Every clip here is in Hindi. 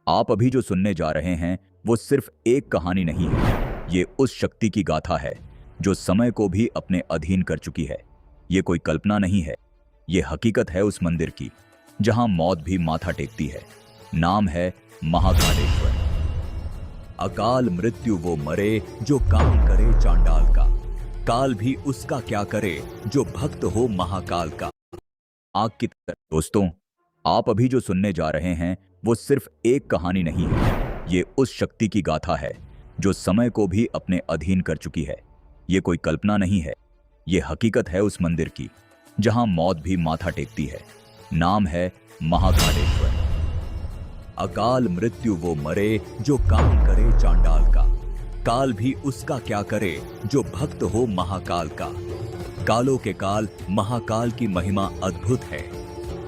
आप अभी जो सुनने जा रहे हैं वो सिर्फ एक कहानी नहीं है। ये उस शक्ति की गाथा है जो समय को भी अपने अधीन कर चुकी है। ये कोई कल्पना नहीं है, ये हकीकत है उस मंदिर की जहां मौत भी माथा टेकती है। नाम है महाकालेश्वर। अकाल मृत्यु वो मरे जो काम करे चांडाल का, काल भी उसका क्या करे जो भक्त हो महाकाल का। आग की तरह दोस्तों, आप अभी जो सुनने जा रहे हैं वो सिर्फ एक कहानी नहीं है। ये उस शक्ति की गाथा है जो समय को भी अपने अधीन कर चुकी है। ये कोई कल्पना नहीं है, ये हकीकत है उस मंदिर की जहां मौत भी माथा टेकती है। नाम है महाकालेश्वर। अकाल मृत्यु वो मरे जो काम करे चांडाल का, काल भी उसका क्या करे जो भक्त हो महाकाल का। कालों के काल महाकाल की महिमा अद्भुत है।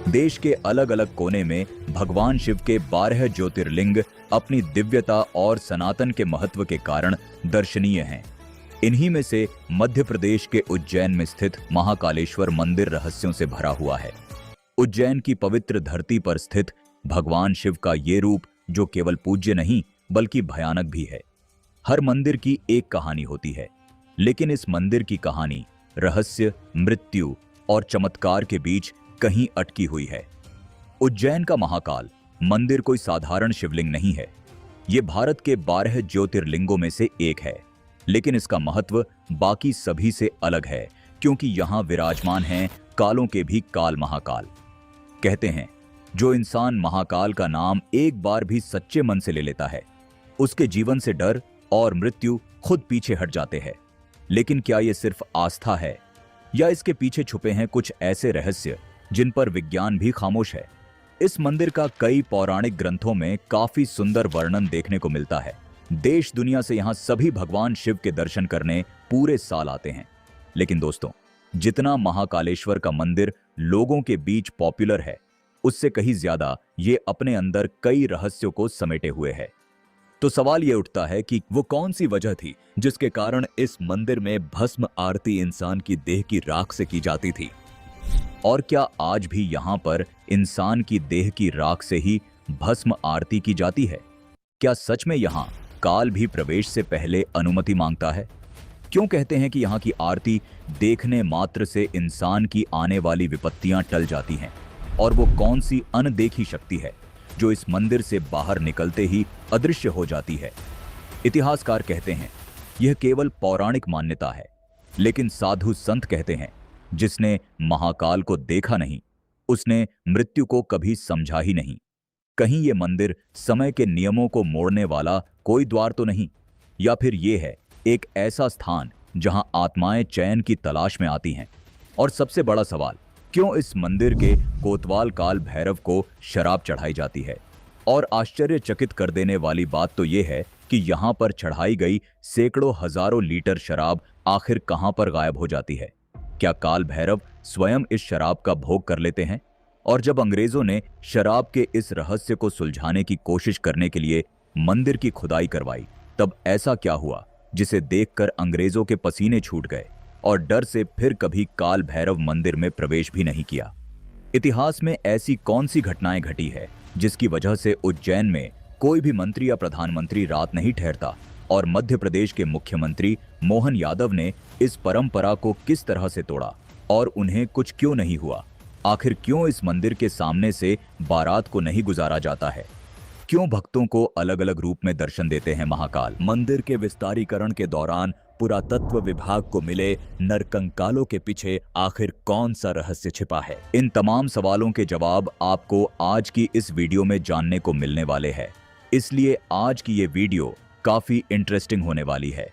देश के अलग अलग कोने में भगवान शिव के 12 ज्योतिर्लिंग अपनी दिव्यता और सनातन के महत्व के कारण दर्शनीय हैं। इन्हीं में से मध्य प्रदेश के उज्जैन में स्थित महाकालेश्वर मंदिर रहस्यों से भरा हुआ है। उज्जैन की पवित्र धरती पर स्थित भगवान शिव का ये रूप जो केवल पूज्य नहीं बल्कि भयानक भी है। हर मंदिर की एक कहानी होती है, लेकिन इस मंदिर की कहानी रहस्य, मृत्यु और चमत्कार के बीच कहीं अटकी हुई है। उज्जैन का महाकाल मंदिर कोई साधारण शिवलिंग नहीं है। ये भारत के 12 ज्योतिर्लिंगों में से एक है, लेकिन इसका महत्व बाकी सभी से अलग है क्योंकि यहां विराजमान हैं कालों के भी काल महाकाल। कहते हैं जो इंसान महाकाल का नाम एक बार भी सच्चे मन से ले लेता है, उसके जीवन से डर और मृत्यु खुद पीछे हट जाते हैं। लेकिन क्या यह सिर्फ आस्था है या इसके पीछे छुपे हैं कुछ ऐसे रहस्य जिन पर विज्ञान भी खामोश है? इस मंदिर का कई पौराणिक ग्रंथों में काफी सुंदर वर्णन देखने को मिलता है। देश दुनिया से यहां सभी भगवान शिव के दर्शन करने पूरे साल आते हैं। लेकिन दोस्तों, जितना महाकालेश्वर का मंदिर लोगों के बीच पॉपुलर है, उससे कहीं ज्यादा ये अपने अंदर कई रहस्यों को समेटे हुए है। तो सवाल ये उठता है कि वो कौन सी वजह थी जिसके कारण इस मंदिर में भस्म आरती इंसान की देह की राख से की जाती थी? और क्या आज भी यहां पर इंसान की देह की राख से ही भस्म आरती की जाती है? क्या सच में यहां काल भी प्रवेश से पहले अनुमति मांगता है? क्यों कहते हैं कि यहां की आरती देखने मात्र से इंसान की आने वाली विपत्तियां टल जाती हैं? और वो कौन सी अनदेखी शक्ति है जो इस मंदिर से बाहर निकलते ही अदृश्य हो जाती है? इतिहासकार कहते हैं यह केवल पौराणिक मान्यता है, लेकिन साधु संत कहते हैं जिसने महाकाल को देखा नहीं, उसने मृत्यु को कभी समझा ही नहीं। कहीं ये मंदिर समय के नियमों को मोड़ने वाला कोई द्वार तो नहीं, या फिर ये है एक ऐसा स्थान जहां आत्माएं चैन की तलाश में आती हैं? और सबसे बड़ा सवाल, क्यों इस मंदिर के कोतवाल काल भैरव को शराब चढ़ाई जाती है? और आश्चर्यचकित कर देने वाली बात तो यह है कि यहां पर चढ़ाई गई सैकड़ों हजारों लीटर शराब आखिर कहां पर गायब हो जाती है? क्या काल भैरव स्वयं इस शराब का भोग कर लेते हैं? और जब अंग्रेजों ने शराब के इस रहस्य को सुलझाने की कोशिश करने के लिए मंदिर की खुदाई करवाई, तब ऐसा क्या हुआ जिसे देखकर अंग्रेजों के पसीने छूट गए और डर से फिर कभी काल भैरव मंदिर में प्रवेश भी नहीं किया? इतिहास में ऐसी कौन सी घटनाएं घटी है जिसकी वजह से उज्जैन में कोई भी मंत्री या प्रधानमंत्री रात नहीं ठहरता? और मध्य प्रदेश के मुख्यमंत्री मोहन यादव ने इस परंपरा को किस तरह से तोड़ा और उन्हें कुछ क्यों नहीं हुआ? आखिर क्यों इस मंदिर के सामने से बारात को नहीं गुजारा जाता है? क्यों भक्तों को अलग अलग रूप में दर्शन देते हैं महाकाल? मंदिर के विस्तारीकरण के दौरान पुरातत्व विभाग को मिले नरकंकालों के पीछे आखिर कौन सा रहस्य छिपा है? इन तमाम सवालों के जवाब आपको आज की इस वीडियो में जानने को मिलने वाले हैं। इसलिए आज की ये वीडियो काफी इंटरेस्टिंग होने वाली है।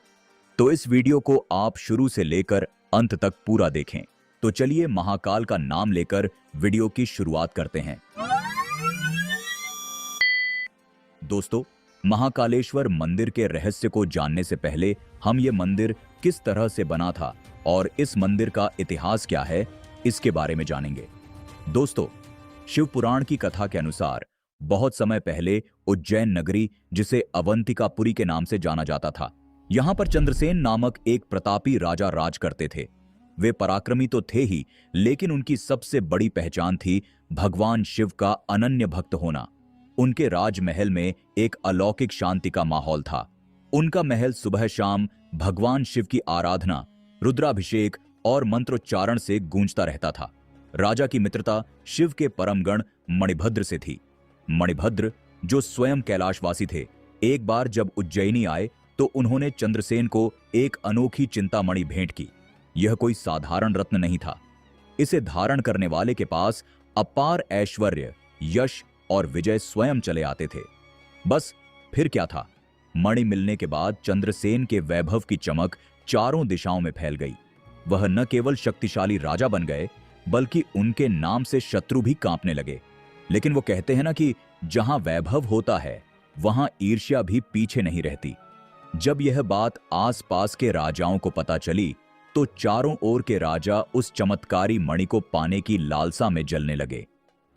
तो इस वीडियो को आप शुरू से लेकर अंत तक पूरा देखें। तो चलिए महाकाल का नाम लेकर वीडियो की शुरुआत करते हैं। दोस्तों, महाकालेश्वर मंदिर के रहस्य को जानने से पहले हम ये मंदिर किस तरह से बना था और इस मंदिर का इतिहास क्या है, इसके बारे में जानेंगे। दोस्तों, शिव पुराण की कथा के अनुसार बहुत समय पहले उज्जैन नगरी, जिसे अवंतिकापुरी के नाम से जाना जाता था, यहां पर चंद्रसेन नामक एक प्रतापी राजा राज करते थे। वे पराक्रमी तो थे ही, लेकिन उनकी सबसे बड़ी पहचान थी भगवान शिव का अनन्य भक्त होना। उनके राजमहल में एक अलौकिक शांति का माहौल था। उनका महल सुबह शाम भगवान शिव की आराधना, रुद्राभिषेक और मंत्रोच्चारण से गूंजता रहता था। राजा की मित्रता शिव के परमगण मणिभद्र से थी। मणिभद्र, जो स्वयं कैलाशवासी थे, एक बार जब उज्जैनी आए तो उन्होंने चंद्रसेन को एक अनोखी चिंतामणि भेंट की। यह कोई साधारण रत्न नहीं था। इसे धारण करने वाले के पास अपार ऐश्वर्य, यश और विजय स्वयं चले आते थे। बस फिर क्या था, मणि मिलने के बाद चंद्रसेन के वैभव की चमक चारों दिशाओं में फैल गई। वह न केवल शक्तिशाली राजा बन गए, बल्कि उनके नाम से शत्रु भी कांपने लगे। लेकिन वो कहते हैं ना कि जहां वैभव होता है वहां ईर्ष्या भी पीछे नहीं रहती। जब यह बात आसपास के राजाओं को पता चली तो चारों ओर के राजा उस चमत्कारी मणि को पाने की लालसा में जलने लगे।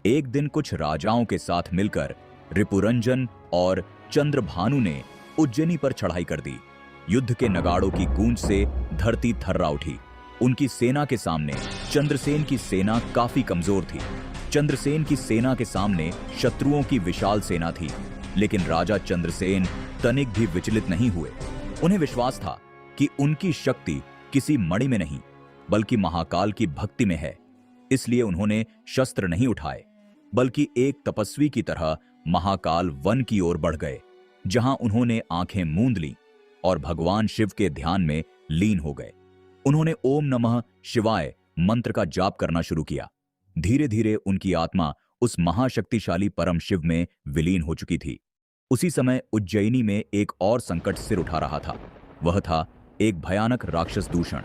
एक दिन कुछ राजाओं के साथ मिलकर रिपुरंजन और चंद्रभानु ने उज्जैनी पर चढ़ाई कर दी। युद्ध के नगाड़ों की गूंज से धरती थर्रा उठी। उनकी सेना के सामने चंद्रसेन की सेना काफी कमजोर थी। चंद्रसेन की सेना के सामने शत्रुओं की विशाल सेना थी, लेकिन राजा चंद्रसेन तनिक भी विचलित नहीं हुए। उन्हें विश्वास था कि उनकी शक्ति किसी मणि में नहीं, बल्कि महाकाल की भक्ति में है। इसलिए उन्होंने शस्त्र नहीं उठाए, बल्कि एक तपस्वी की तरह महाकाल वन की ओर बढ़ गए, जहां उन्होंने आंखें मूंद लीं और भगवान शिव के ध्यान में लीन हो गए। उन्होंने ओम नमः शिवाय मंत्र का जाप करना शुरू किया। धीरे धीरे उनकी आत्मा उस महाशक्तिशाली परम शिव में विलीन हो चुकी थी। उसी समय उज्जैनी में एक और संकट सिर उठा रहा था। वह था एक भयानक राक्षस दूषण,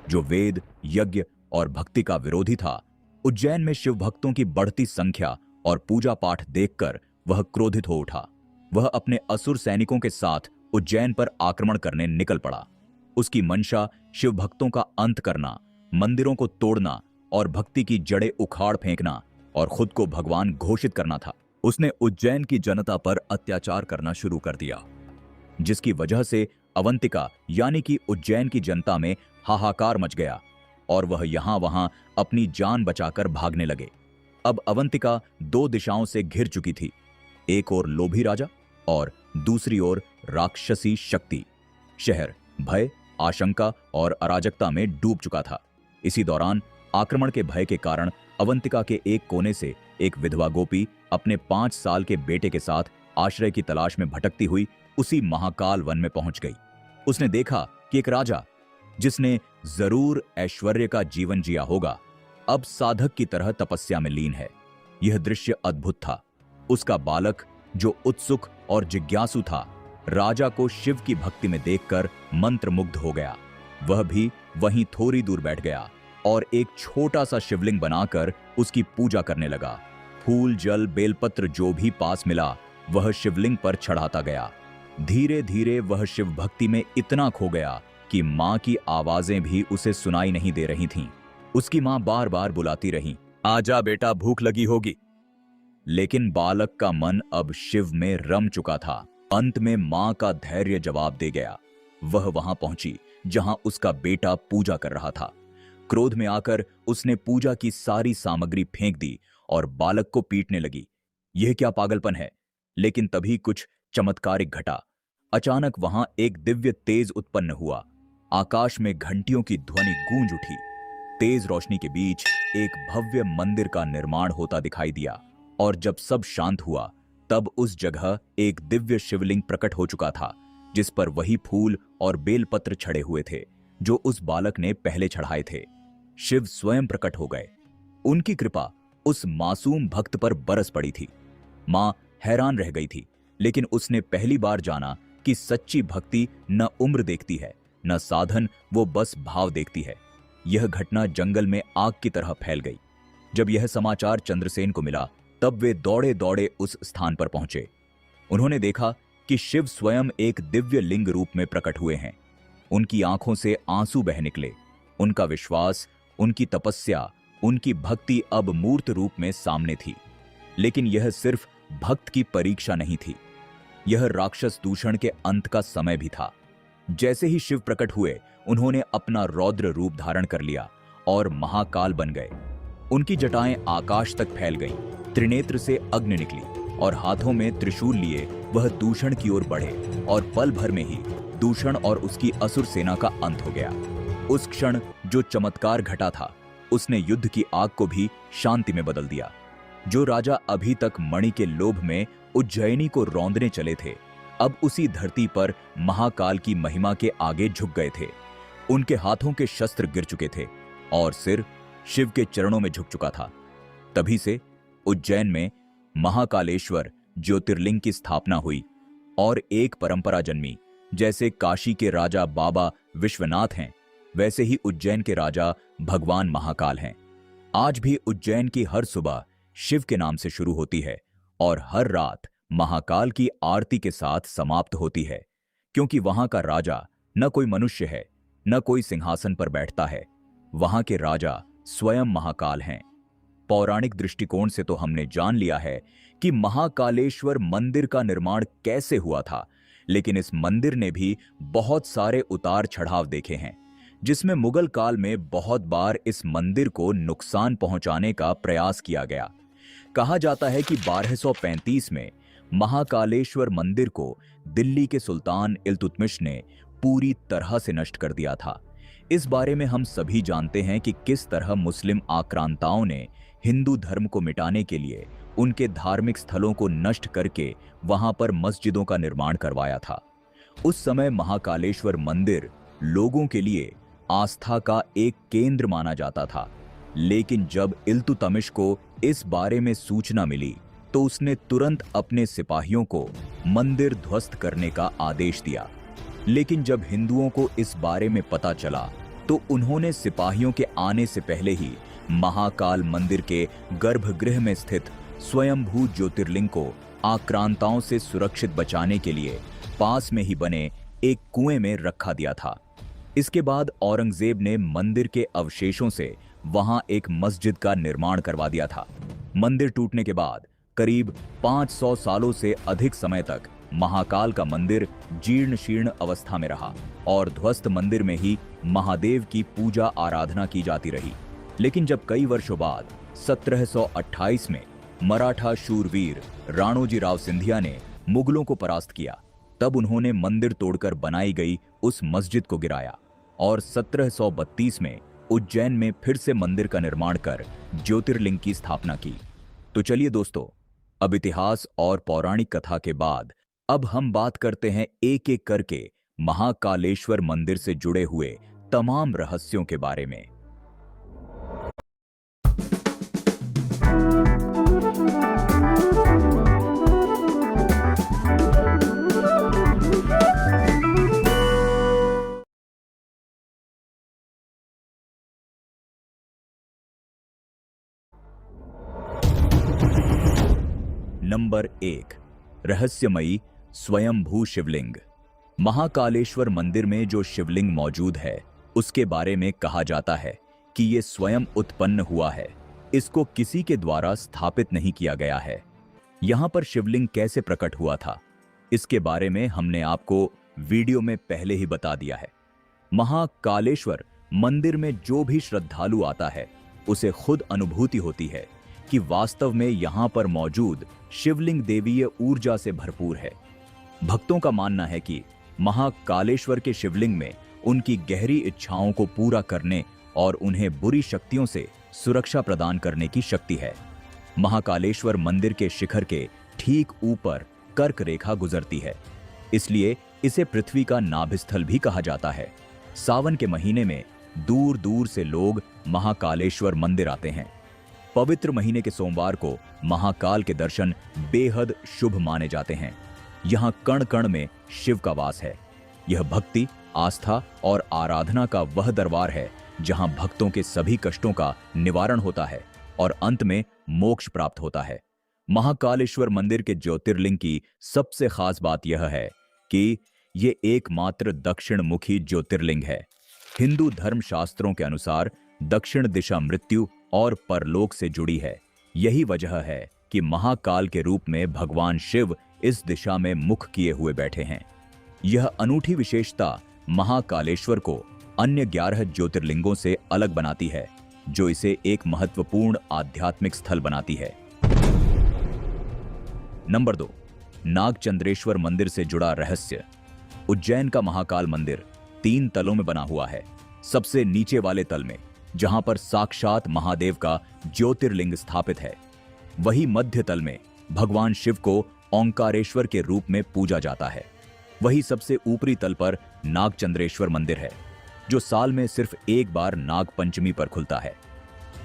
जो वेद, यज्ञ और भक्ति का विरोधी था। उज्जैन में शिव भक्तों की बढ़ती संख्या और पूजा पाठ देखकर वह क्रोधित हो उठा। वह अपने असुर सैनिकों के साथ उज्जैन पर आक्रमण करने निकल पड़ा। उसकी मंशा शिव भक्तों का अंत करना, मंदिरों को तोड़ना और भक्ति की जड़ें उखाड़ फेंकना और खुद को भगवान घोषित करना था। उसने उज्जैन की जनता पर अत्याचार करना शुरू कर दिया, जिसकी वजह से अवंतिका यानी कि उज्जैन की जनता में हाहाकार मच गया और वह यहां वहां अपनी जान बचाकर भागने लगे। अब अवंतिका दो दिशाओं से घिर चुकी थी, एक ओर लोभी राजा और दूसरी ओर राक्षसी शक्ति। शहर भय, आशंका और अराजकता में डूब चुका था। इसी दौरान आक्रमण के भय के कारण अवंतिका के एक कोने से एक विधवा गोपी अपने 5 साल के बेटे के साथ आश्रय की तलाश में भटकती हुई उसी महाकाल वन में पहुंच गई। उसने देखा कि एक राजा, जिसने जरूर ऐश्वर्य का जीवन जिया होगा, अब साधक की तरह तपस्या में लीन है। यह दृश्य अद्भुत था। उसका बालक, जो उत्सुक और जिज्ञासु था, राजा को शिव की भक्ति में देखकर मंत्रमुग्ध हो गया। वह भी वहीं थोड़ी दूर बैठ गया और एक छोटा सा शिवलिंग बनाकर उसकी पूजा करने लगा। फूल, जल, बेलपत्र जो भी पास मिला वह शिवलिंग पर चढ़ाता गया। धीरे धीरे वह शिव भक्ति में इतना खो गया कि मां की आवाजें भी उसे सुनाई नहीं दे रही थीं। उसकी मां बार बार बुलाती रही, आजा बेटा, भूख लगी होगी। लेकिन बालक का मन अब शिव में रम चुका था। अंत में मां का धैर्य जवाब दे गया। वह वहां पहुंची जहां उसका बेटा पूजा कर रहा था। क्रोध में आकर उसने पूजा की सारी सामग्री फेंक दी और बालक को पीटने लगी। यह क्या पागलपन है? लेकिन तभी कुछ चमत्कारिक घटा। अचानक वहां एक दिव्य तेज उत्पन्न हुआ। आकाश में घंटियों की ध्वनि गूंज उठी। तेज रोशनी के बीच एक भव्य मंदिर का निर्माण होता दिखाई दिया और जब सब शांत हुआ तब उस जगह एक दिव्य शिवलिंग प्रकट हो चुका था, जिस पर वही फूल और बेलपत्र छड़े हुए थे जो उस बालक ने पहले चढ़ाए थे। शिव स्वयं प्रकट हो गए। उनकी कृपा उस मासूम भक्त पर बरस पड़ी थी। मां हैरान रह गई थी, लेकिन उसने पहली बार जाना कि सच्ची भक्ति न उम्र देखती है, न साधन, वो बस भाव देखती है। यह घटना जंगल में आग की तरह फैल गई। जब यह समाचार चंद्रसेन को मिला तब वे दौड़े दौड़े उस स्थान पर पहुंचे। उन्होंने देखा कि शिव स्वयं एक दिव्य लिंग रूप में प्रकट हुए हैं। उनकी आंखों से आंसू बह निकले। उनका विश्वास, उनकी तपस्या, उनकी भक्ति अब मूर्त रूप में सामने थी। लेकिन यह सिर्फ भक्त की परीक्षा नहीं थी, यह राक्षस दूषण के अंत का समय भी था। जैसे ही शिव प्रकट हुए, उन्होंने अपना रौद्र रूप धारण कर लिया और महाकाल बन गए। उनकी जटाएं आकाश तक फैल गईं, त्रिनेत्र से अग्नि निकली और हाथों में त्रिशूल लिए वह दूषण की ओर बढ़े और पल भर में ही दूषण और उसकी असुर सेना का अंत हो गया। उस क्षण जो चमत्कार घटा था उसने युद्ध की आग को भी शांति में बदल दिया। जो राजा अभी तक मणि के लोभ में उज्जैनी को रौंदने चले थे, अब उसी धरती पर महाकाल की महिमा के आगे झुक गए थे। उनके हाथों के शस्त्र गिर चुके थे और सिर शिव के चरणों में झुक चुका था। तभी से उज्जैन में महाकालेश्वर ज्योतिर्लिंग की स्थापना हुई और एक परंपरा जन्मी। जैसे काशी के राजा बाबा विश्वनाथ हैं, वैसे ही उज्जैन के राजा भगवान महाकाल हैं। आज भी उज्जैन की हर सुबह शिव के नाम से शुरू होती है और हर रात महाकाल की आरती के साथ समाप्त होती है, क्योंकि वहां का राजा न कोई मनुष्य है, न कोई सिंहासन पर बैठता है। वहां के राजा स्वयं महाकाल हैं। पौराणिक दृष्टिकोण से तो हमने जान लिया है कि महाकालेश्वर मंदिर का निर्माण कैसे हुआ था, लेकिन इस मंदिर ने भी बहुत सारे उतार चढ़ाव देखे हैं, जिसमें मुगल काल में बहुत बार इस मंदिर को नुकसान पहुंचाने का प्रयास किया गया। कहा जाता है कि 1235 में महाकालेश्वर मंदिर को दिल्ली के सुल्तान इल्तुतमिश ने पूरी तरह से नष्ट कर दिया था। इस बारे में हम सभी जानते हैं कि किस तरह मुस्लिम आक्रांताओं ने हिंदू धर्म को मिटाने के लिए उनके धार्मिक स्थलों को नष्ट करके वहां पर मस्जिदों का निर्माण करवाया था। उस समय महाकालेश्वर मंदिर लोगों के लिए आस्था का एक केंद्र माना जाता था, लेकिन जब इल्तुतमिश को इस बारे में सूचना मिली तो उसने तुरंत अपने सिपाहियों को मंदिर ध्वस्त करने का आदेश दिया। लेकिन जब हिंदुओं को इस बारे में पता चला तो उन्होंने सिपाहियों के आने से पहले ही महाकाल मंदिर के गर्भगृह में स्थित स्वयंभू ज्योतिर्लिंग को आक्रांताओं से सुरक्षित बचाने के लिए पास में ही बने एक कुएं में रखा दिया था। इसके बाद औरंगजेब ने मंदिर के अवशेषों से वहां एक मस्जिद का निर्माण करवा दिया था। मंदिर टूटने के बाद करीब 500 सालों से अधिक समय तक महाकाल का मंदिर जीर्ण शीर्ण अवस्था में रहा और ध्वस्त मंदिर में ही महादेव की पूजा आराधना की जाती रही। लेकिन जब कई वर्षों बाद 1728 में मराठा शूरवीर राणोजी राव सिंधिया ने मुगलों को परास्त किया, तब उन्होंने मंदिर तोड़कर बनाई गई उस मस्जिद को गिराया और 1732 में उज्जैन में फिर से मंदिर का निर्माण कर ज्योतिर्लिंग की स्थापना की। तो चलिए दोस्तों, अब इतिहास और पौराणिक कथा के बाद अब हम बात करते हैं एक एक करके महाकालेश्वर मंदिर से जुड़े हुए तमाम रहस्यों के बारे में। नंबर 1, रहस्यमयी स्वयंभू शिवलिंग। महाकालेश्वर मंदिर में जो शिवलिंग मौजूद है उसके बारे में कहा जाता है कि ये स्वयं उत्पन्न हुआ है, इसको किसी के द्वारा स्थापित नहीं किया गया है। यहां पर शिवलिंग कैसे प्रकट हुआ था, इसके बारे में हमने आपको वीडियो में पहले ही बता दिया है। महाकालेश्वर मंदिर में जो भी श्रद्धालु आता है उसे खुद अनुभूति होती है कि वास्तव में यहां पर मौजूद शिवलिंग देवीय ऊर्जा से भरपूर है। भक्तों का मानना है कि महाकालेश्वर के शिवलिंग में उनकी गहरी इच्छाओं को पूरा करने और उन्हें बुरी शक्तियों से सुरक्षा प्रदान करने की शक्ति है। महाकालेश्वर मंदिर के शिखर के ठीक ऊपर कर्क रेखा गुजरती है, इसलिए इसे पृथ्वी का नाभिस्थल भी कहा जाता है। सावन के महीने में दूर दूर से लोग महाकालेश्वर मंदिर आते हैं। पवित्र महीने के सोमवार को महाकाल के दर्शन बेहद शुभ माने जाते हैं। यहाँ कण कण में शिव का वास है। यह भक्ति, आस्था और आराधना का वह दरबार है जहाँ भक्तों के सभी कष्टों का निवारण होता है और अंत में मोक्ष प्राप्त होता है। महाकालेश्वर मंदिर के ज्योतिर्लिंग की सबसे खास बात यह है कि ये एकमात्र दक्षिण मुखी ज्योतिर्लिंग है। हिंदू धर्म शास्त्रों के अनुसार दक्षिण दिशा मृत्यु और परलोक से जुड़ी है। यही वजह है कि महाकाल के रूप में भगवान शिव इस दिशा में मुख किए हुए बैठे हैं। यह अनूठी विशेषता महाकालेश्वर को अन्य 11 ज्योतिर्लिंगों से अलग बनाती है, जो इसे एक महत्वपूर्ण आध्यात्मिक स्थल बनाती है। नंबर 2, नागचंद्रेश्वर मंदिर से जुड़ा रहस्य। उज्जैन का महाकाल मंदिर 3 तलों में बना हुआ है। सबसे नीचे वाले तल में, जहां पर साक्षात महादेव का ज्योतिर्लिंग स्थापित है, वही मध्य तल में भगवान शिव को ओंकारेश्वर के रूप में पूजा जाता है। वही सबसे ऊपरी तल पर नागचंद्रेश्वर मंदिर है, जो साल में सिर्फ एक बार नाग पंचमी पर खुलता है।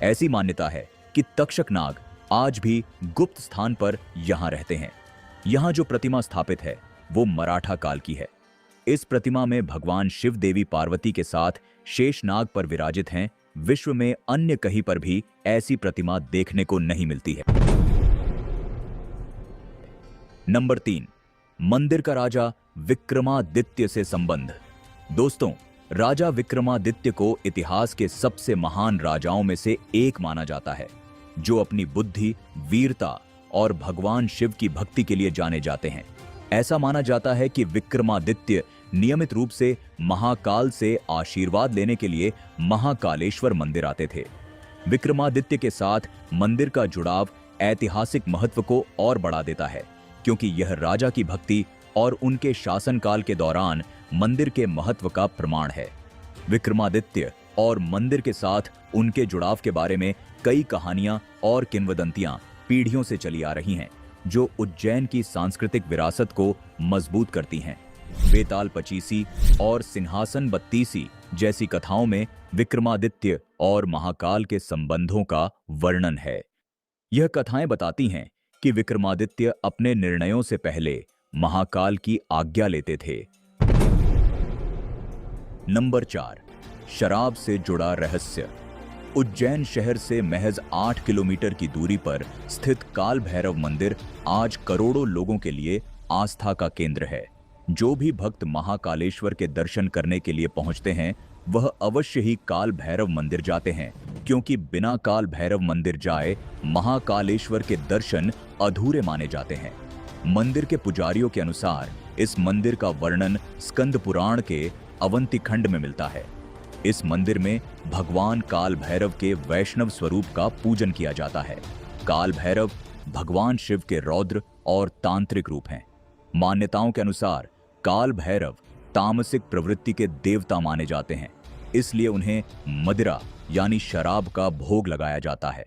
ऐसी मान्यता है कि तक्षक नाग आज भी गुप्त स्थान पर यहां रहते हैं। यहां जो प्रतिमा स्थापित है वो मराठा काल की है। इस प्रतिमा में भगवान शिव देवी पार्वती के साथ शेषनाग पर विराजित हैं। विश्व में अन्य कहीं पर भी ऐसी प्रतिमा देखने को नहीं मिलती है। नंबर 3, मंदिर का राजा विक्रमादित्य से संबंध। दोस्तों, राजा विक्रमादित्य को इतिहास के सबसे महान राजाओं में से एक माना जाता है, जो अपनी बुद्धि, वीरता और भगवान शिव की भक्ति के लिए जाने जाते हैं। ऐसा माना जाता है कि विक्रमादित्य नियमित रूप से महाकाल से आशीर्वाद लेने के लिए महाकालेश्वर मंदिर आते थे। विक्रमादित्य के साथ मंदिर का जुड़ाव ऐतिहासिक महत्व को और बढ़ा देता है, क्योंकि यह राजा की भक्ति और उनके शासनकाल के दौरान मंदिर के महत्व का प्रमाण है। विक्रमादित्य और मंदिर के साथ उनके जुड़ाव के बारे में कई कहानियां और किंवदंतियां पीढ़ियों से चली आ रही हैं, जो उज्जैन की सांस्कृतिक विरासत को मजबूत करती हैं। बेताल पचीसी और सिंहासन बत्तीसी जैसी कथाओं में विक्रमादित्य और महाकाल के संबंधों का वर्णन है। यह कथाएं बताती हैं कि विक्रमादित्य अपने निर्णयों से पहले महाकाल की आज्ञा लेते थे। नंबर 4, शराब से जुड़ा रहस्य। उज्जैन शहर से महज 8 किलोमीटर की दूरी पर स्थित काल भैरव मंदिर आज करोड़ों लोगों के लिए आस्था का केंद्र है। जो भी भक्त महाकालेश्वर के दर्शन करने के लिए पहुंचते हैं, वह अवश्य ही काल भैरव मंदिर जाते हैं, क्योंकि बिना काल भैरव मंदिर जाए महाकालेश्वर के दर्शन अधूरे माने जाते हैं। मंदिर के पुजारियों के अनुसार इस मंदिर का वर्णन स्कंद पुराण के अवंती खंड में मिलता है। इस मंदिर में भगवान काल भैरव के वैष्णव स्वरूप का पूजन किया जाता है। काल भैरव भगवान शिव के रौद्र और तांत्रिक रूप हैं। मान्यताओं के अनुसार काल भैरव तामसिक प्रवृत्ति के देवता माने जाते हैं, इसलिए उन्हें मदिरा यानी शराब का भोग लगाया जाता है।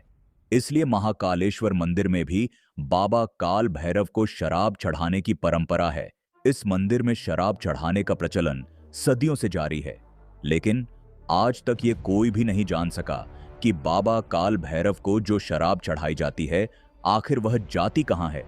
इसलिए महाकालेश्वर मंदिर में भी बाबा काल भैरव को शराब चढ़ाने की परंपरा है। इस मंदिर में शराब चढ़ाने का प्रचलन सदियों से जारी है, लेकिन आज तक ये कोई भी नहीं जान सका कि बाबा काल भैरव को जो शराब चढ़ाई जाती है, आखिर वह जाती कहां है,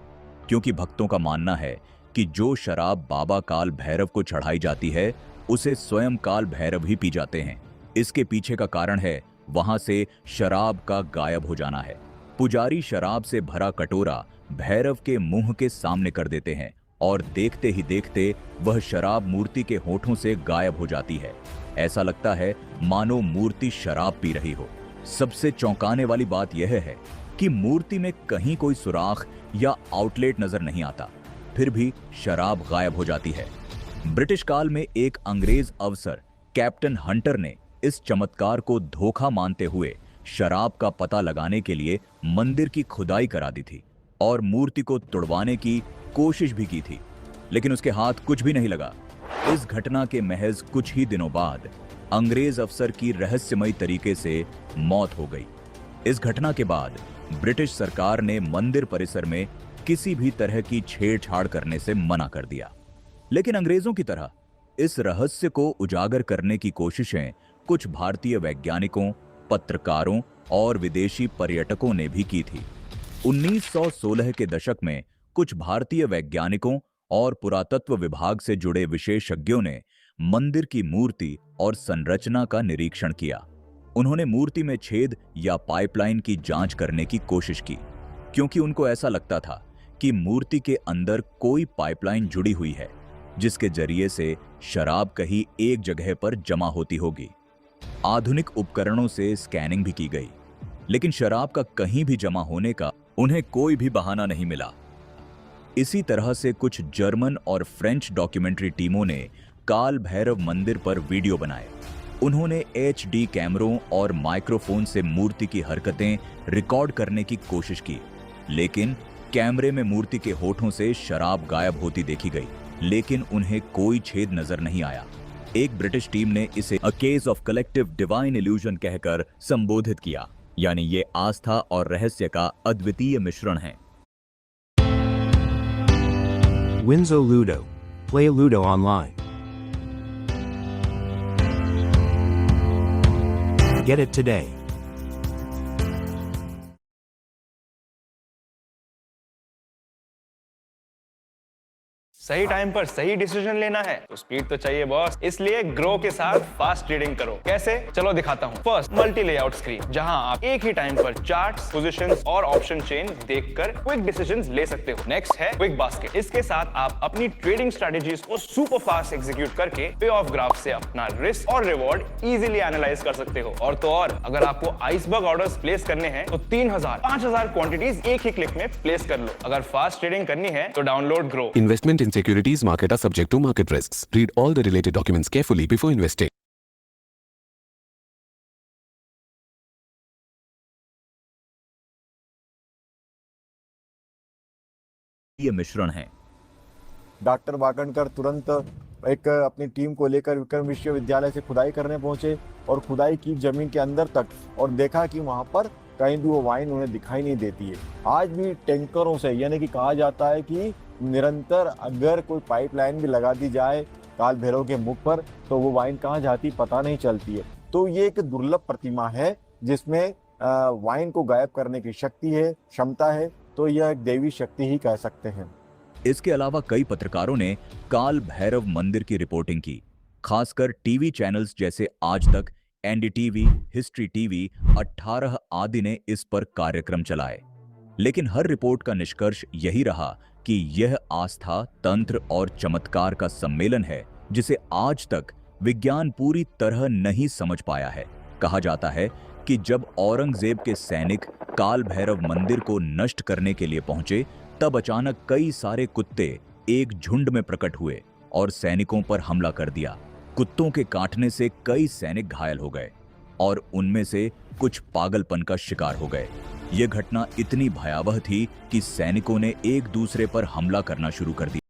क्योंकि भक्तों का मानना है कि जो शराब बाबा काल भैरव को चढ़ाई जाती है, उसे स्वयं काल भैरव ही पी जाते हैं। इसके पीछे का कारण है वहां से शराब का गायब हो जाना है। पुजारी शराब से भरा कटोरा भैरव के मुंह के सामने कर देते हैं और देखते ही देखते वह शराब मूर्ति के होठों से गायब हो जाती है। ऐसा लगता है मानो मूर्ति शराब पी रही हो। सबसे चौंकाने वाली बात यह है कि मूर्ति में कहीं कोई सुराख या आउटलेट नजर नहीं आता, फिर भी शराब गायब हो जाती है। ब्रिटिश काल में एक अंग्रेज अफसर कैप्टन हंटर ने इस चमत्कार को धोखा मानते हुए शराब का पता लगाने के लिए मंदिर की खुदाई करा दी थी और मूर्ति को तुड़वाने की कोशिश भी की थी, लेकिन उसके हाथ कुछ भी नहीं लगा। इस घटना के महज कुछ ही दिनों बाद अंग्रेज अफसर की रहस्यमयी तरीके से मौत हो गई। इस घटना के बाद ब्रिटिश सरकार ने मंदिर परिसर में किसी भी तरह की छेड़छाड़ करने से मना कर दिया। लेकिन अंग्रेजों की तरह इस रहस्य को उजागर करने की कोशिशें कुछ भारतीय वैज्ञानिकों, पत्रकारों और विदेशी पर्यटकों ने भी की थी। 1916 के दशक में कुछ भारतीय वैज्ञानिकों और पुरातत्व विभाग से जुड़े विशेषज्ञों ने मंदिर की मूर्ति और संरचना का निरीक्षण किया। उन्होंने मूर्ति में छेद या पाइपलाइन की जांच करने की कोशिश की, क्योंकि उनको ऐसा लगता था कि मूर्ति के अंदर कोई पाइपलाइन जुड़ी हुई है, जिसके जरिए से शराब कहीं एक जगह पर जमा होती होगी। आधुनिक उपकरणों से स्कैनिंग भी की गई, लेकिन शराब का कहीं भी जमा होने का उन्हें कोई भी बहाना नहीं मिला। इसी तरह से कुछ जर्मन और फ्रेंच डॉक्यूमेंट्री टीमों ने काल भैरव मंदिर पर वीडियो बनाए। उन्होंने HD कैमरों और माइक्रोफोन से मूर्ति की हरकतें रिकॉर्ड करने की कोशिश की, लेकिन कैमरे में मूर्ति के होठों से शराब गायब होती देखी गई, लेकिन उन्हें कोई छेद नजर नहीं आया। एक ब्रिटिश टीम ने इसे a case of collective divine illusion कहकर संबोधित किया, यानी ये आस्था और रहस्य का अद्वितीय मिश्रण है। Winzo Ludo. Play Ludo online. Get it today. सही टाइम पर सही डिसीजन लेना है तो स्पीड तो चाहिए बॉस, इसलिए ग्रो के साथ फास्ट ट्रेडिंग करो। कैसे, चलो दिखाता हूँ। फर्स्ट, मल्टी लेआउट स्क्रीन, जहां आप एक ही टाइम पर चार्ट्स, पोजीशंस और ऑप्शन चेन देखकर क्विक डिसीजंस ले सकते हो। नेक्स्ट है क्विक बास्केट। इसके साथ आप अपनी ट्रेडिंग स्ट्रेटजीज को सुपर फास्ट एग्जीक्यूट करके पे ऑफ ग्राफ से अपना रिस्क और रिवॉर्ड इजीली एनालाइज कर सकते हो। और तो और, अगर आपको आइसबर्ग ऑर्डर्स प्लेस करने हैं तो 3000 5000 क्वांटिटीज एक ही क्लिक में प्लेस कर लो। अगर फास्ट ट्रेडिंग करनी है तो download grow. Investment in securities market are subject to market risks. Read all the related documents carefully before investing. ये मिश्रण है। डॉक्टर वाकणकर तुरंत एक अपनी टीम को लेकर विक्रम विश्वविद्यालय से खुदाई करने पहुंचे और खुदाई की जमीन के अंदर तक, और देखा कि वहां पर कहीं भी वो वाइन उन्हें दिखाई नहीं देती है। आज भी टैंकरों से, यानी कि कहा जाता है कि निरंतर अगर कोई पाइपलाइन भी लगा दी जाए काल भैरव के मुख पर तो वो वाइन कहाँ जाती पता नहीं चलती है। तो ये एक दुर्लभ प्रतिमा है जिसमें वाइन को गायब करने की शक्ति है, क्षमता है। तो यह एक देवी शक्ति ही कह सकते हैं। इसके अलावा कई पत्रकारों ने काल भैरव मंदिर की रिपोर्टिंग की, खासकर टीवी चैनल्स जैसे आज तक, एनडीटीवी, हिस्ट्री टीवी, 18 आदि ने इस पर कार्यक्रम चलाए। लेकिन हर रिपोर्ट का निष्कर्ष यही रहा कि यह आस्था, तंत्र और चमत्कार का सम्मेलन है जिसे आज तक विज्ञान पूरी तरह नहीं समझ पाया है। कहा जाता है कि जब औरंगजेब के सैनिक काल भैरव मंदिर को नष्ट करने के लिए पहुंचे, तब अचानक कई सारे कुत्ते एक झुंड में प्रकट हुए और सैनिकों पर हमला कर दिया। कुत्तों के काटने से कई सैनिक घायल हो गए और उनमें से कुछ पागलपन का शिकार हो गए। यह घटना इतनी भयावह थी कि सैनिकों ने एक दूसरे पर हमला करना शुरू कर दिया।